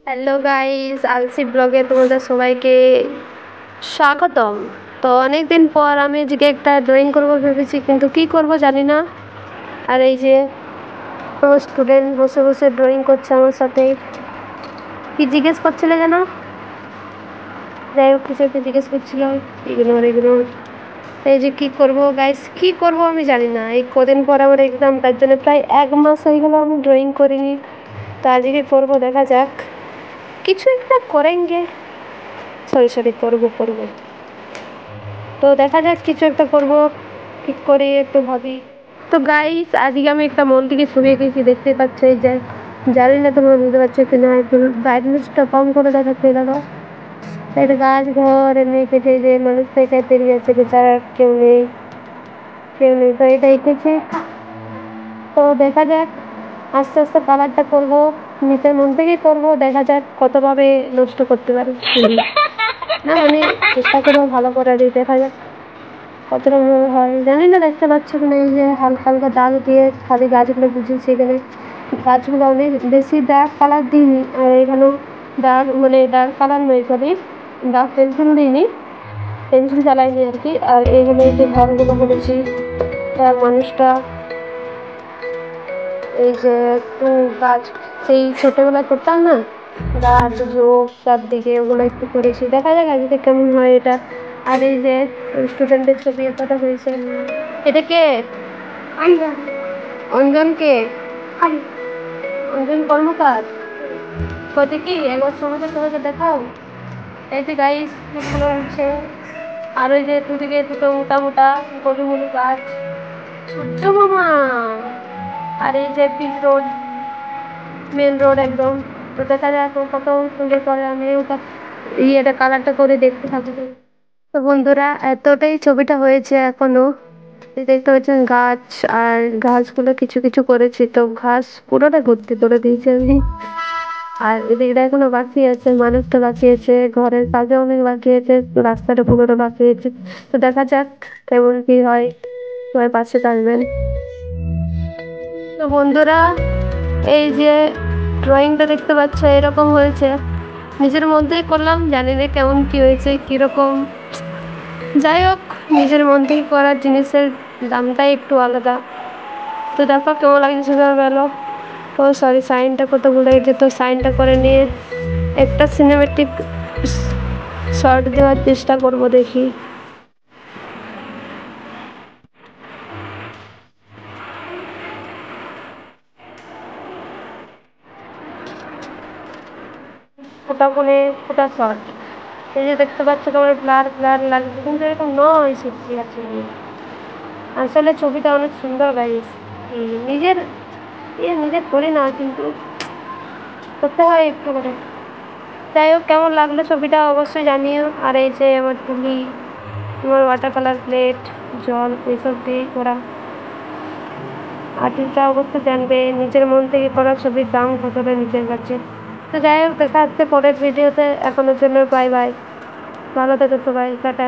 Hello guys, আলসি ব্লগে তোমাদের সবাইকে স্বাগতম। তো অনেকদিন পর আমি আজকে একটা ড্রয়িং করব ভেবেছি, কিন্তু কি করব জানি না। আর এই যে আমার স্টুডেন্ট বসে বসে ড্রয়িং করছে আমার সাথে। কি জিজ্ঞেস করছিলে যেন? যাই হোক, কিছু একটা জিজ্ঞেস করছিল। Ignore ignore. এই যে কি করব গাইস, কি করব আমি জানি না। এই কদিন পর আমার এক্সাম, তার জন্য প্রায় 1 মাস হয়ে গেল আমি ড্রয়িং করিনি। তো আজকে করবো, দেখা যাক। কিছু একটা করেঙ্গে। সরি করবো। তো দেখা যাক, কিছু একটা করবো। ঠিক করে একটু ভাবি। তো গাইস, আজকে আমি একটা মন থেকে ছবি এঁকেছি, দেখতে পাচ্ছ। এই যে, জানি না তোমরা বুঝতে পারছো কিনা, একটু ব্রাইটনেসটা কম করে দেখাচ্ছে দাদা। একটা গাছ, ঘর এমনি এঁকেছে, যে মানুষটা এখানে বেরিয়ে আছে, বেচারা কেউ নেই তো এটা এঁকেছে। তো দেখা যাক, আস্তে আস্তে কালারটা করবো, নিজের মন থেকেই করবো। দেখা যাক কতভাবে নষ্ট করতে পারি। না মানে, চেষ্টা করবো ভালো করে দিই, দেখা যাক কতটা ভালো হয়। জানি না, দেখতে পাচ্ছ কিনা, এই যে হালকা হালকা দাগ দিয়ে খালি গাছগুলো বুঝেছি। এখানে গাছগুলো অনেক বেশি ডার্ক কালার দিইনি, আর এখানেও ডার্ক কালার নয়, সরি, ডার্ক পেন্সিল দিইনি, পেন্সিল চালাইনি আর কি। আর এইখানে যে ঘরগুলো বলেছি, তার মানুষটা, এই যে একটু গাছ, সেই ছোটবেলায় করতাম না, গাছ ঝোপ চারদিকে, ওগুলো একটু করেছি। দেখা যাক আজকে কেমন হয় এটা। আর এই যে স্টুডেন্টের ছবি এতটা হয়েছে। এটা কে? অঞ্জনকে? অঞ্জন কর্মকার। কত কি একবার সমাজে দেখাও। এই যে গাইস, এগুলো হচ্ছে। আর ওই যে দুদিকে দুটো মোটা মোটা গরু গরু গাছ, সূর্য মামা। আর এই যে পিচ রোড, মেন রোড একদম। তো দেখা যায় কত সুন্দর করে আমি ওটা ইয়েটা কালারটা করে দেখতে থাকবো। তো বন্ধুরা, এতটাই ছবিটা হয়েছে এখনো। এই দেখতে পাচ্ছেন গাছ, আর ঘাসগুলো কিছু কিছু করেছি, তো ঘাস পুরোটা ভর্তি করে দিয়েছি আমি। আর এদিকটা এখনো বাকি আছে, মানুষটা বাকি আছে, ঘরের কাজও অনেক বাকি আছে, রাস্তাটা পুরোটা বাকি আছে। তো দেখা যাক কেমন কি হয়, সবাই পাশে থাকবেন। তো বন্ধুরা, এই যে ড্রয়িংটা দেখতে পাচ্ছ, এরকম হয়েছে। নিজের মধ্যেই করলাম, জানি না কেমন কি হয়েছে, কিরকম। যাই হোক, নিজের মন থেকে করার জিনিসের দামটাই একটু আলাদা। তো দেখো কেমন লাগছে সেটা গেল। ও সরি, সাইনটা করতে ভুলে গেছি, তো সাইনটা করে নিয়ে একটা সিনেমেটিক শর্ট দেওয়ার চেষ্টা করব, দেখি। ফোটা ফোনে ফোটা শর্ট। এই যে দেখতে পাচ্ছ, তোমার ব্লার ব্লার লাগছে, কিন্তু এরকম নয়, সত্যি আছে। আসলে ছবিটা অনেক সুন্দর গাইস। নিজের নিজের করি না, কিন্তু করতে হয় একটু করে। যাই হোক, কেমন লাগলো ছবিটা অবশ্যই জানিও। আর এই যে আমার তুলি, আমার ওয়াটার কালার প্লেট, জল, এসব দিয়ে করা আর্টিস্টরা অবশ্যই জানবে নিজের মন থেকে করা ছবির দাম কতটা নিজের কাছে। তো যাই হোক, দেখা হচ্ছে পরের ভিডিওতে। এখনের জন্য বাই বাই। ভালো থেকো সবাই, টাটা।